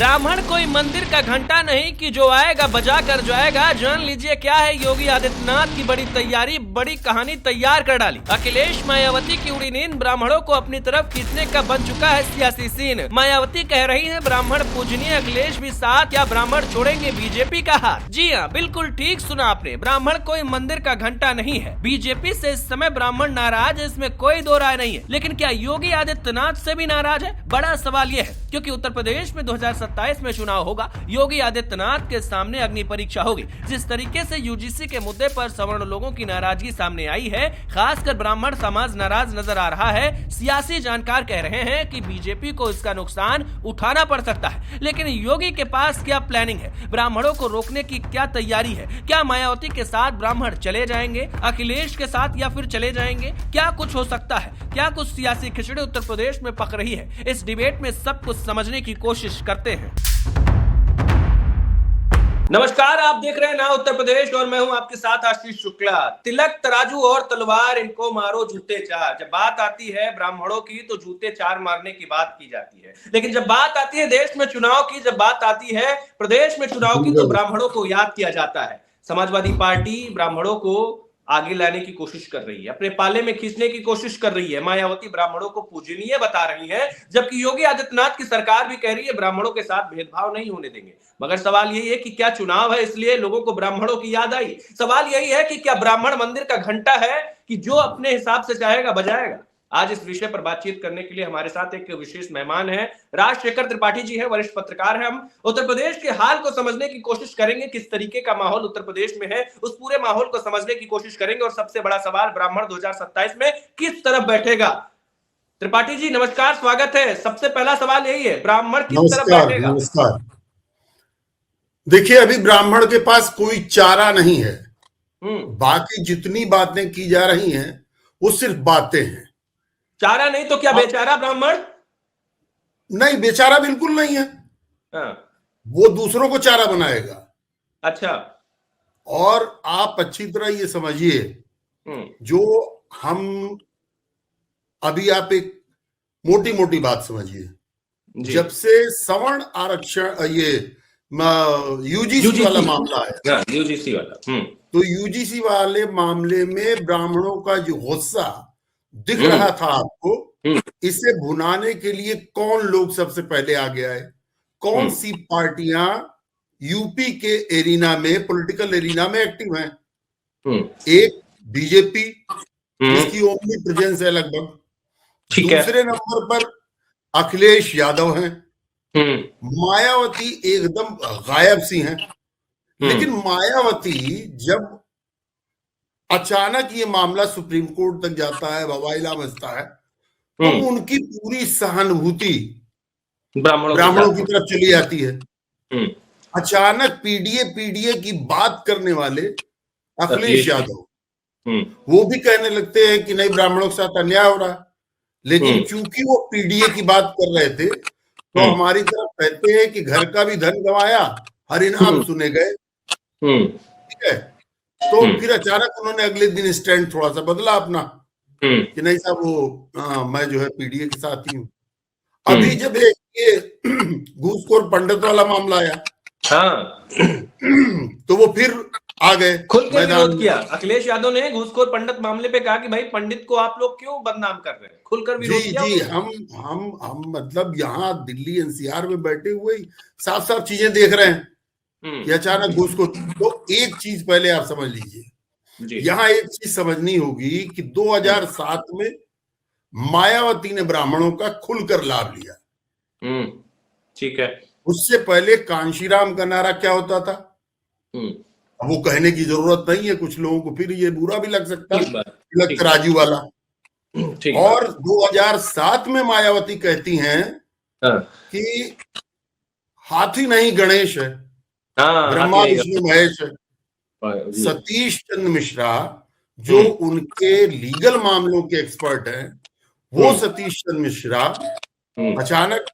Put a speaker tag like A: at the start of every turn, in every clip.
A: ब्राह्मण कोई मंदिर का घंटा नहीं कि जो आएगा बजा कर जाएगा। जान लीजिए क्या है योगी आदित्यनाथ की बड़ी तैयारी, बड़ी कहानी तैयार कर डाली। अखिलेश मायावती की उड़ी नींद ब्राह्मणों को अपनी तरफ खींचने का बन चुका है सियासी सीन। मायावती कह रही है ब्राह्मण पूजनीय, अखिलेश भी साथ, क्या ब्राह्मण छोड़ेंगे बीजेपी का हाथ? जी हाँ, बिल्कुल ठीक सुना आपने, ब्राह्मण कोई मंदिर का घंटा नहीं है। बीजेपी से इस समय ब्राह्मण नाराज है, इसमें कोई दो राय नहीं है। लेकिन क्या योगी आदित्यनाथ से भी नाराज है? बड़ा सवाल यह है, क्योंकि उत्तर प्रदेश में 2027 में चुनाव होगा। योगी आदित्यनाथ के सामने अग्नि परीक्षा होगी। जिस तरीके से यूजीसी के मुद्दे पर सवर्ण लोगों की नाराजगी सामने आई है, खासकर ब्राह्मण समाज नाराज नजर आ रहा है। सियासी जानकार कह रहे हैं कि बीजेपी को इसका नुकसान उठाना पड़ सकता है। लेकिन योगी के पास क्या प्लानिंग है? ब्राह्मणों को रोकने की क्या तैयारी है? क्या मायावती के साथ ब्राह्मण चले जाएंगे, अखिलेश के साथ, या फिर चले जाएंगे? क्या कुछ हो सकता है? क्या कुछ सियासी खिचड़ी उत्तर प्रदेश में पक रही है? इस डिबेट में सब कुछ समझने की कोशिश करते हैं। नमस्कार, आप देख रहे हैं ना उत्तर प्रदेश और मैं हूं आपके साथ आशीष शुक्ला। तिलक, तराजू और तलवार, इनको मारो जूते चार। जब बात आती है ब्राह्मणों की तो जूते चार मारने की बात की जाती है, लेकिन जब बात आती है देश में चुनाव की, जब बात आती है प्रदेश में चुनाव की, तो ब्राह्मणों को याद किया जाता है। समाजवादी पार्टी ब्राह्मणों को आगे लाने की कोशिश कर रही है, अपने पाले में खींचने की कोशिश कर रही है। मायावती ब्राह्मणों को पूजनीय बता रही है, जबकि योगी आदित्यनाथ की सरकार भी कह रही है ब्राह्मणों के साथ भेदभाव नहीं होने देंगे। मगर सवाल यही है कि क्या चुनाव है इसलिए लोगों को ब्राह्मणों की याद आई? सवाल यही है कि क्या ब्राह्मण मंदिर का घंटा है कि जो अपने हिसाब से चाहेगा बजाएगा? आज इस विषय पर बातचीत करने के लिए हमारे साथ एक विशेष मेहमान है। राजशेखर त्रिपाठी जी है, वरिष्ठ पत्रकार है। हम उत्तर प्रदेश के हाल को समझने की कोशिश करेंगे, किस तरीके का माहौल उत्तर प्रदेश में है, उस पूरे माहौल को समझने की कोशिश करेंगे। और सबसे बड़ा सवाल, ब्राह्मण 2027 में किस तरफ बैठेगा? त्रिपाठी जी नमस्कार, स्वागत है। सबसे पहला सवाल यही है, ब्राह्मण किस तरफ बैठेगा?
B: नमस्कार। देखिए, अभी ब्राह्मण के पास कोई चारा नहीं है। बाकी जितनी बातें की जा रही हैं वो सिर्फ बातें हैं।
A: चारा नहीं तो क्या बेचारा ब्राह्मण?
B: नहीं, बेचारा बिल्कुल नहीं है। वो दूसरों को चारा बनाएगा।
A: अच्छा।
B: और आप अच्छी तरह ये समझिए, जो हम अभी, आप एक मोटी मोटी बात समझिए, जब से सवर्ण आरक्षण, ये यूजीसी वाला मामला है,
A: यूजीसी वाला,
B: तो यूजीसी वाले मामले में ब्राह्मणों का जो गुस्सा दिख रहा था आपको, इसे भुनाने के लिए कौन लोग सबसे पहले आगे आए? कौन सी पार्टियां यूपी के एरिना में, पॉलिटिकल एरिना में एक्टिव हैं? एक बीजेपी, इसकी ओनली प्रेजेंस है लगभग। दूसरे नंबर पर अखिलेश यादव हैं। मायावती एकदम गायब सी हैं। लेकिन मायावती जब अचानक ये मामला सुप्रीम कोर्ट तक जाता है, बवाइला बजता है, तो उनकी पूरी सहानुभूति ब्राह्मणों की तरफ चली जाती है। अचानक पीडीए की बात करने वाले अखिलेश यादव, वो भी कहने लगते हैं कि नहीं, ब्राह्मणों के साथ अन्याय हो रहा है। लेकिन चूंकि वो पीडीए की बात कर रहे थे, तो हमारी तरफ कहते हैं कि घर का भी धन गंवाया, हर इनाम सुने गए। ठीक है, तो फिर अचानक उन्होंने अगले दिन स्टैंड थोड़ा सा बदला अपना, कि नहीं साहब, वो मैं जो है पीडीए के साथ ही हूँ। अभी जब ये घूसखोर पंडित वाला मामला आया, तो वो फिर आ गए,
A: खुलकर विरोध किया। अखिलेश यादव ने घूसखोर पंडित मामले पे कहा कि भाई पंडित को आप लोग क्यों बदनाम कर रहे हैं? खुलकर विरोध किया।
B: जी, हम मतलब यहाँ दिल्ली एनसीआर में बैठे हुए साफ साफ चीजें देख रहे हैं कि अचानक घूसखोर। तो एक चीज पहले आप समझ लीजिए, यहाँ एक चीज समझनी होगी कि 2007 में मायावती ने ब्राह्मणों का खुलकर लाभ लिया।
A: ठीक है।
B: उससे पहले कांशीराम का नारा क्या होता था, वो कहने की जरूरत नहीं है। कुछ लोगों को फिर ये बुरा भी लग सकता है, तिलक तराजू वाला। और 2007 में मायावती कहती हैं कि हाथी नहीं गणेश है, ब्रह्मा विष्णु महेश है। सतीश चंद्र मिश्रा, जो उनके लीगल मामलों के एक्सपर्ट हैं, वो सतीश चंद्र मिश्रा अचानक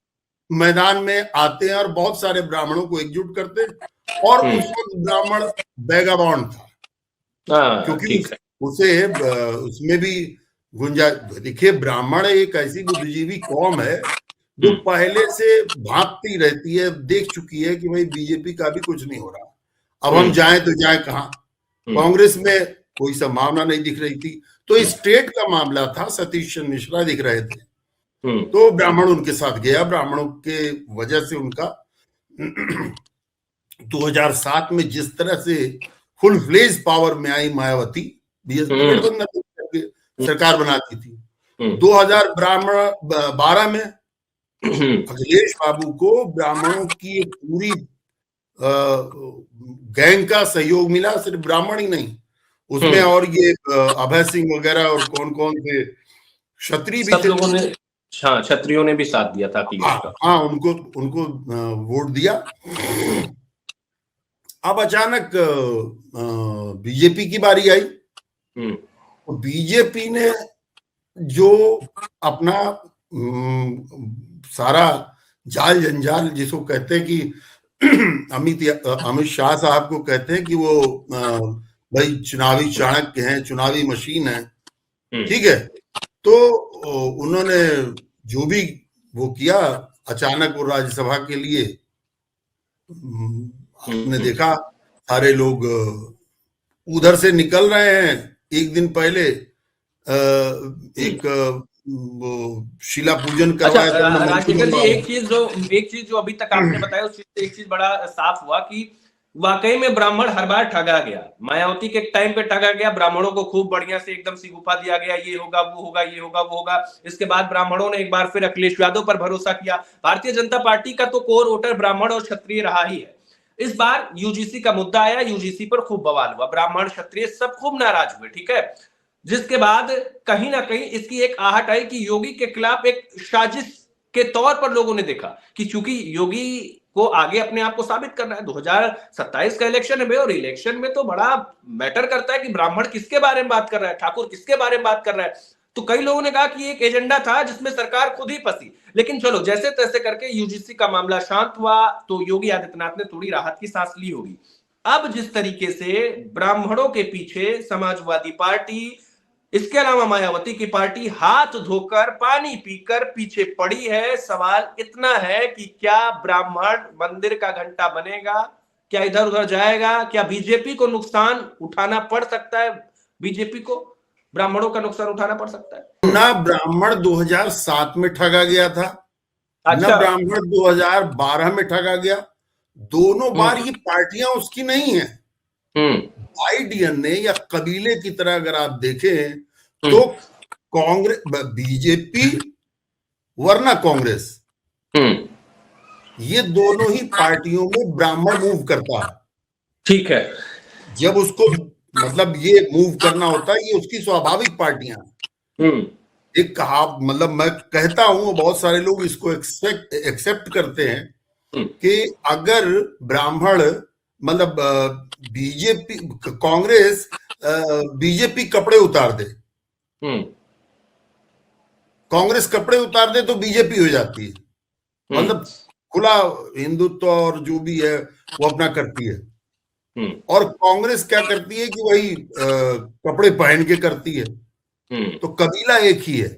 B: मैदान में आते हैं और बहुत सारे ब्राह्मणों को एकजुट करते हैं। और उस वक्त ब्राह्मण बैगाबाउंड था, क्योंकि उसे उसमें भी गुंजाइश। देखिए, ब्राह्मण एक ऐसी बुद्धिजीवी कौम है जो पहले से भागती रहती है, देख चुकी है कि भाई बीजेपी का भी कुछ नहीं हो रहा, अब हम जाएं तो जाएं कहां। कांग्रेस में कोई संभावना नहीं दिख रही थी, तो स्टेट का मामला था, सतीश चंद्र मिश्रा दिख रहे थे, तो ब्राह्मण उनके साथ गया। ब्राह्मणों के वजह से उनका 2007 में जिस तरह से फुल फ्लेज पावर में आई मायावती, गठबंधन करके सरकार बनाती थी। 2012 में अखिलेश बाबू को ब्राह्मणों की पूरी गैंग का सहयोग मिला, सिर्फ ब्राह्मण ही नहीं, उसमें और ये अभय सिंह वगैरह और कौन कौन थे, क्षत्रिय भी थे,
C: लोगों ने, हाँ, क्षत्रियों ने भी साथ दिया था।
B: हाँ, उनको वोट दिया। अब अचानक बीजेपी की बारी आई, तो बीजेपी ने जो अपना सारा जाल जंजाल, जिसको कहते हैं कि अमित शाह साहब को कहते हैं कि वो भाई चुनावी चाणक्य हैं, चुनावी मशीन है, ठीक है, तो उन्होंने जो भी वो किया, अचानक वो राज्यसभा के लिए आपने देखा सारे लोग उधर से निकल रहे हैं। एक दिन पहले एक शिला पूजन करवाया।
C: राजशेखर जी, एक चीज जो अभी तक आपने बताया, उस चीज से एक चीज बड़ा साफ हुआ कि वाकई में ब्राह्मण हर बार ठगा गया। मायावती के टाइम पे ठगा गया, ब्राह्मणों को खूब बढ़िया से एकदम सिगुफा दिया गया, ये होगा वो होगा, ये होगा वो होगा। इसके बाद ब्राह्मणों ने एक बार फिर अखिलेश यादव पर भरोसा किया। भारतीय जनता पार्टी का तो कोर वोटर ब्राह्मण और क्षत्रिय रहा ही है। इस बार यूजीसी का मुद्दा आया, यूजीसी पर खूब बवाल हुआ, ब्राह्मण क्षत्रिय सब खूब नाराज हुए, ठीक है। जिसके बाद कहीं ना कहीं इसकी एक आहट आई कि योगी के खिलाफ एक साजिश के तौर पर लोगों ने देखा कि चूंकि योगी को आगे अपने आप को साबित करना है, 2027 का इलेक्शन है, और इलेक्शन में तो बड़ा मैटर करता है कि ब्राह्मण किसके बारे में बात कर रहा है, ठाकुर किसके बारे में बात कर रहा है। तो कई लोगों ने कहा कि एक एजेंडा था जिसमें सरकार खुद ही फंसी। लेकिन चलो, जैसे तैसे करके यूजीसी का मामला शांत हुआ, तो योगी आदित्यनाथ ने थोड़ी राहत की सांस ली होगी। अब जिस तरीके से ब्राह्मणों के पीछे समाजवादी पार्टी, इसके अलावा मायावती की पार्टी हाथ धोकर पानी पीकर पीछे पड़ी है, सवाल इतना है कि क्या ब्राह्मण मंदिर का घंटा बनेगा, क्या इधर उधर जाएगा, क्या बीजेपी को नुकसान उठाना पड़ सकता है, बीजेपी को ब्राह्मणों का नुकसान उठाना पड़ सकता है।
B: ना ब्राह्मण 2007 में ठगा गया था, ना ब्राह्मण 2012 में ठगा गया, दोनों बार ये पार्टियां उसकी नहीं है। बाइडेन ने, या कबीले की तरह अगर आप देखें तो कांग्रेस, बीजेपी वरना कांग्रेस, ये दोनों ही पार्टियों में ब्राह्मण मूव करता है, ठीक है। जब उसको मतलब ये मूव करना होता है, ये उसकी स्वाभाविक पार्टियां। एक कहा, मतलब मैं कहता हूं, बहुत सारे लोग इसको एक्सेप्ट करते हैं कि अगर ब्राह्मण, मतलब बीजेपी, कांग्रेस बीजेपी कपड़े उतार दे, कांग्रेस कपड़े उतार दे तो बीजेपी हो जाती है, मतलब खुला हिंदुत्व और जो भी है वो अपना करती है। और कांग्रेस क्या करती है कि वही कपड़े पहन के करती है। तो कबीला एक ही है।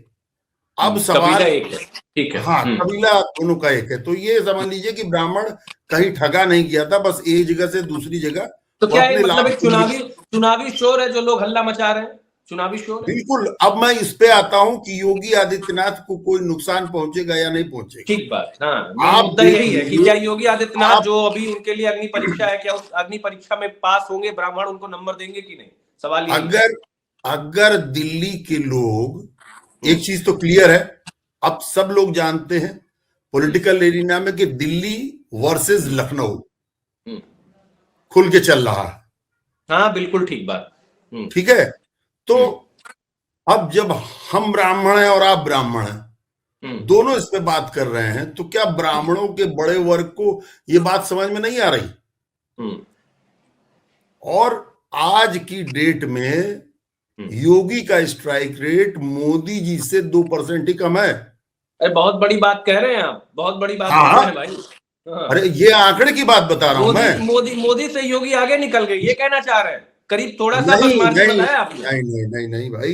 B: अब सवाल एक है, ठीक है, हाँ, कबीला दोनों का एक है। तो ये समझ लीजिए कि ब्राह्मण कहीं ठगा नहीं किया था, बस एक जगह से दूसरी जगह।
C: तो क्या मतलब एक चुनावी शोर है जो लोग हल्ला मचा रहे हैं, चुनावी शोर?
B: बिल्कुल। अब मैं इस पे आता हूं कि योगी आदित्यनाथ को कोई नुकसान पहुंचेगा या नहीं पहुंचेगा।
C: ठीक बात, हाँ, मुद्दा यही है कि क्या योगी आदित्यनाथ जो अभी उनके लिए अग्नि परीक्षा है, क्या उस अग्नि परीक्षा में पास होंगे, ब्राह्मण उनको नंबर देंगे कि नहीं, सवाल ये।
B: अगर दिल्ली के लोग, एक चीज तो क्लियर है, अब सब लोग जानते हैं पॉलिटिकल एरिना में कि दिल्ली वर्सेस लखनऊ खुल के चल रहा है।
C: हाँ, बिल्कुल ठीक बात,
B: ठीक है। तो अब जब हम ब्राह्मण हैं और आप ब्राह्मण हैं, दोनों इस पे बात कर रहे हैं, तो क्या ब्राह्मणों के बड़े वर्ग को ये बात समझ में नहीं आ रही? और आज की डेट में योगी का स्ट्राइक रेट मोदी जी से 2% ही कम है।
C: अरे बहुत बड़ी बात कह रहे हैं आप, बहुत बड़ी बात कह रहे हैं भाई।
B: अरे ये आंकड़े की बात बता रहा हूं मैं।
C: मोदी से योगी आगे निकल गए, ये कहना चाह रहे हैं? करीब थोड़ा सा बताया आपने।
B: नहीं भाई,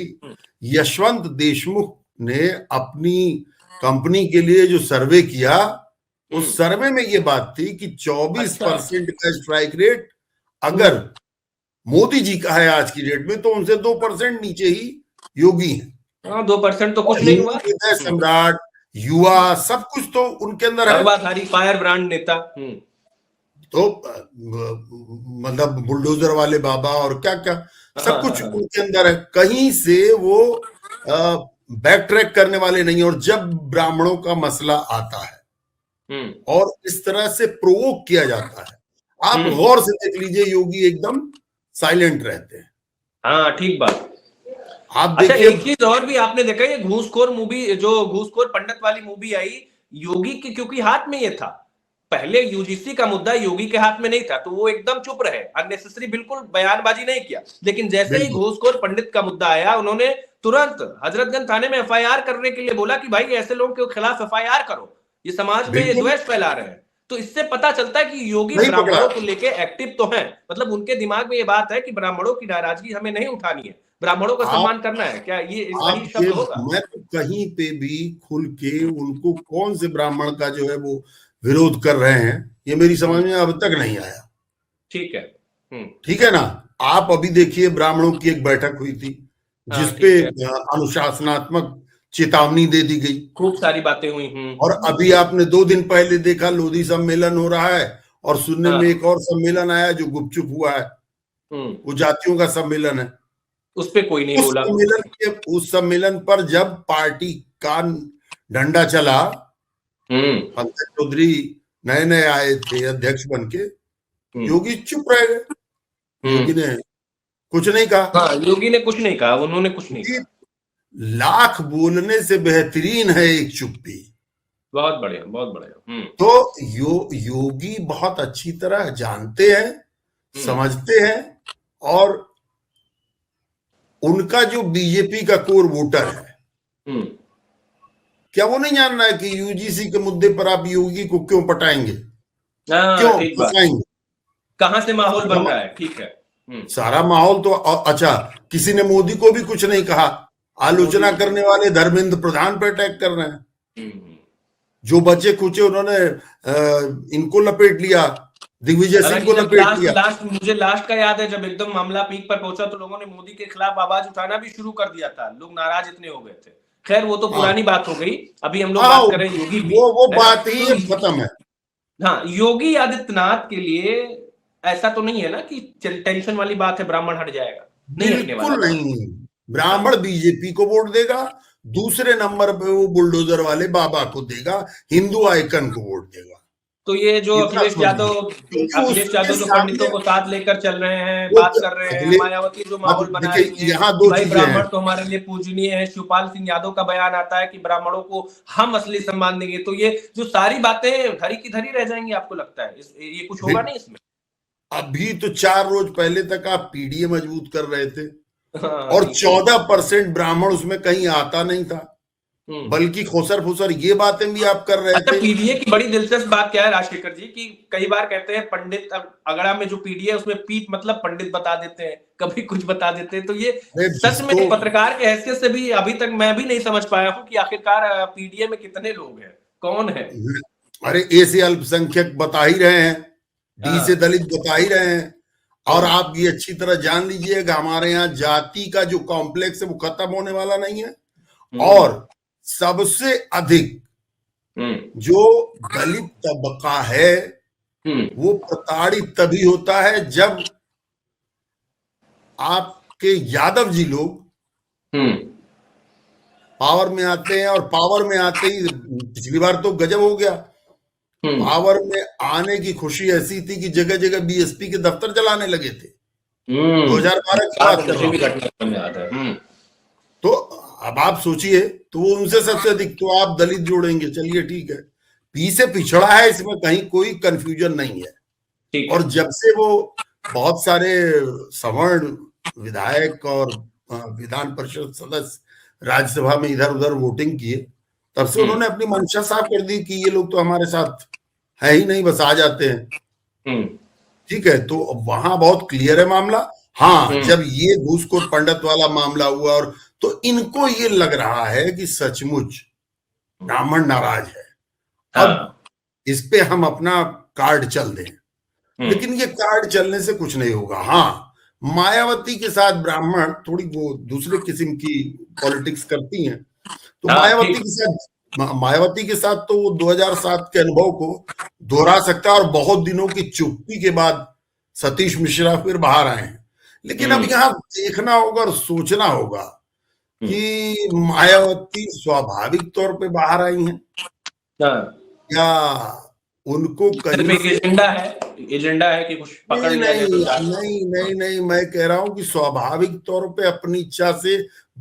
B: यशवंत देशमुख ने अपनी कंपनी के लिए जो सर्वे किया, उस सर्वे में ये बात थी कि 24% का स्ट्राइक रेट अगर मोदी जी का है आज की डेट में, तो उनसे 2% नीचे ही योगी है।
C: 2% तो कुछ नहीं हुआ।
B: सम्राट, युवा, सब कुछ तो उनके अंदर है।
C: फायर ब्रांड नेता,
B: तो मतलब बुलडोजर वाले बाबा और क्या क्या सब कुछ उनके अंदर है। कहीं से वो बैक ट्रैक करने वाले नहीं। और जब ब्राह्मणों का मसला आता है और इस तरह से प्रोवोक किया जाता है, आप गौर से देख लीजिए, योगी एकदम साइलेंट रहते हैं।
C: हाँ, ठीक बात।
B: आप
C: अच्छा,
B: देखिए,
C: एक चीज और भी आपने देखा, ये घूसखोर मूवी, जो घूसखोर पंडित वाली मूवी आई, योगी के क्योंकि हाथ में ये था। पहले यूजीसी का मुद्दा योगी के हाथ में नहीं था, तो वो एकदम चुप रहे, अननेसेसरी बिल्कुल बयानबाजी नहीं किया। लेकिन जैसे ही घूसखोर पंडित का मुद्दा आया, उन्होंने तुरंत हजरतगंज थाने में एफआईआर करने के लिए बोला कि भाई ऐसे लोगों के खिलाफ एफआईआर करो, ये समाज में द्वेष फैला रहे हैं। तो इससे पता चलता है कि योगी ब्राह्मणों को लेके एक्टिव तो हैं, मतलब उनके दिमाग में ये बात है कि ब्राह्मणों की नाराजगी हमें नहीं उठानी है, ब्राह्मणों का सम्मान करना है। क्या ये सही शब्द होगा?
B: मैं तो कहीं पे भी खुल के उनको कौन से ब्राह्मण का जो है वो विरोध कर रहे हैं, ये मेरी समझ में अब तक नहीं आया।
C: ठीक है,
B: ठीक है ना। आप अभी देखिए, ब्राह्मणों की एक बैठक हुई थी जिसपे अनुशासनात्मक चेतावनी दे दी गई,
C: खूब सारी बातें हुई।
B: और अभी आपने 2 दिन पहले देखा लोधी सम्मेलन हो रहा है, और सुनने में एक और सम्मेलन आया जो गुपचुप हुआ है, वो जातियों का सम्मेलन है।
C: उस पे कोई नहीं बोला।
B: उस सम्मेलन पर जब पार्टी का डंडा चला, पंकज चौधरी नए नए आए थे अध्यक्ष बन के, योगी चुप रह गए। योगी ने कुछ नहीं कहा।
C: हाँ, योगी ने कुछ नहीं कहा, उन्होंने कुछ नहीं कहा।
B: लाख बोलने से बेहतरीन है एक चुप्पी।
C: बहुत बढ़िया, बहुत बढ़िया।
B: तो योगी बहुत अच्छी तरह जानते हैं, समझते हैं, और उनका जो बीजेपी का कोर वोटर है, क्या वो नहीं जानना है कि यूजीसी के मुद्दे पर आप योगी को क्यों पटाएंगे, क्यों पटाएंगे,
C: कहां से माहौल बन रहा है? ठीक है,
B: सारा माहौल तो अच्छा। किसी ने मोदी को भी कुछ नहीं कहा, आलोचना करने वाले धर्मेंद्र प्रधान पर अटैक कर रहे हैं। जो बचे कुचे उन्होंने इनको लपेट लिया, दिग्विजय सिंह को लपेट लिया।
C: मुझे लास्ट का याद है, जब एकदम मामला पीक पर पहुंचा तो लोगों ने मोदी के खिलाफ आवाज उठाना भी शुरू कर दिया था, लोग नाराज इतने हो गए थे। खैर, वो तो पुरानी बात हो गई। अभी हम लोग बात करें योगी की।
B: वो बात ही खत्म है।
C: हाँ, योगी आदित्यनाथ के लिए ऐसा तो नहीं है ना कि टेंशन वाली बात है, ब्राह्मण हट जाएगा?
B: बिल्कुल नहीं। ब्राह्मण बीजेपी को वोट देगा, दूसरे नंबर पे वो बुलडोजर वाले बाबा को देगा, हिंदू आइकन को वोट देगा।
C: तो ये जो अखिलेश यादव जो पंडितों को साथ लेकर चल रहे हैं, बात कर रहे हैं, मायावती जो माहौल बना रही है, भाई ब्राह्मण तो हमारे लिए पूजनीय है। शिवपाल सिंह यादव का बयान आता है कि ब्राह्मणों को हम असली सम्मान देंगे। तो ये जो सारी बातें धरी की धरी रह जाएंगी, आपको लगता है ये कुछ होगा नहीं इसमें?
B: अभी तो 4 रोज पहले तक आप पीडीए मजबूत कर रहे थे, और 14% ब्राह्मण उसमें कहीं आता नहीं था, बल्कि खोसर फुसर ये बातें भी आप कर रहे थे।
C: पीडीए की बड़ी दिलचस्प बात क्या है राजशेखर जी, कि कई बार कहते हैं पंडित अगड़ा में जो पीडीए उसमें पीठ मतलब पंडित बता देते हैं, कभी कुछ बता देते हैं। तो ये सच में पत्रकार के हैसियत से भी अभी तक मैं भी नहीं समझ पाया हूँ कि आखिरकार पीडीए में कितने लोग हैं, कौन है?
B: अरे ए से अल्पसंख्यक बता ही रहे हैं, डी से दलित बता ही रहे हैं। और आप ये अच्छी तरह जान लीजिएगा, हमारे यहाँ जाति का जो कॉम्प्लेक्स है वो खत्म होने वाला नहीं है। और सबसे अधिक जो दलित तबका है वो प्रताड़ित तभी होता है जब आपके यादव जी लोग पावर में आते हैं। और पावर में आते ही, पिछली बार तो गजब हो गया, पावर में आने की खुशी ऐसी थी कि जगह जगह बीएसपी के दफ्तर जलाने लगे थे। 2012 की बात है। तो अब आप सोचिए, तो वो उनसे सबसे अधिक तो आप दलित जोड़ेंगे, चलिए ठीक है, पी से पिछड़ा है, इसमें कहीं कोई कंफ्यूजन नहीं है। और जब से वो बहुत सारे सवर्ण विधायक और विधान परिषद सदस्य राज्यसभा में इधर उधर वोटिंग किए, तब से उन्होंने अपनी मंशा साफ कर दी कि ये लोग तो हमारे साथ है ही नहीं, बस आ जाते हैं। ठीक है, तो वहां बहुत क्लियर है मामला। हाँ, जब ये घूसखोर पंडित वाला मामला हुआ, और तो इनको ये लग रहा है कि सचमुच ब्राह्मण नाराज है, अब
C: हाँ।
B: इस पे हम अपना कार्ड चल दें। लेकिन ये कार्ड चलने से कुछ नहीं होगा। हाँ, मायावती के साथ ब्राह्मण थोड़ी वो दूसरे किस्म की पॉलिटिक्स करती हैं, तो
C: हाँ,
B: मायावती के साथ तो वो 2007 के अनुभव को दोहरा सकता है, और बहुत दिनों की चुप्पी के बाद सतीश मिश्रा फिर बाहर आए हैं। लेकिन अब यहाँ देखना होगा और सोचना होगा कि मायावती स्वाभाविक तौर पे बाहर आई हैं या उनको
C: सिर्फ एक एजेंडा है कि कुछ पकड़ लिया जाए तो
B: नहीं, मैं कह रहा हूं कि स्वाभाविक तौर पे अपनी इच्छा से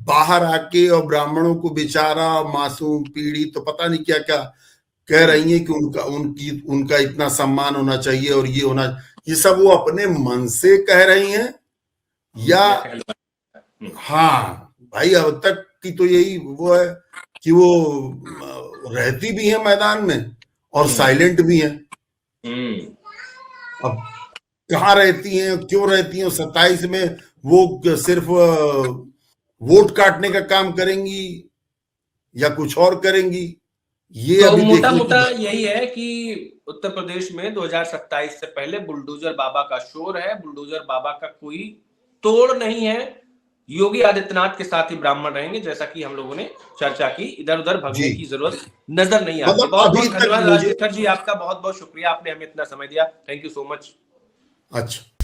B: बाहर आके और ब्राह्मणों को बेचारा मासूम पीड़ित तो पता नहीं क्या क्या कह रही हैं कि उनका इतना सम्मान होना चाहिए और ये होना, ये सब वो अपने मन से कह रही हैं या हाँ भाई अब तक की तो यही वो है कि वो रहती भी है मैदान में और साइलेंट भी है। अब कहाँ रहती हैं, क्यों रहती हैं? 27 में वो सिर्फ वोट काटने का काम करेंगी या कुछ और करेंगी, ये
C: तो
B: अभी
C: मोटा यही है कि उत्तर प्रदेश में 2027 से पहले बुलडोजर बाबा का शोर है। बुलडोजर बाबा का कोई तोड़ नहीं है। योगी आदित्यनाथ के साथ ही ब्राह्मण रहेंगे, जैसा कि हम लोगों ने चर्चा की। इधर उधर भगने की जरूरत नजर नहीं आती। बहुत बहुत धन्यवाद राजशेखर जी, आपका बहुत बहुत शुक्रिया, आपने हमें इतना समय दिया। Thank you so much.
B: अच्छा।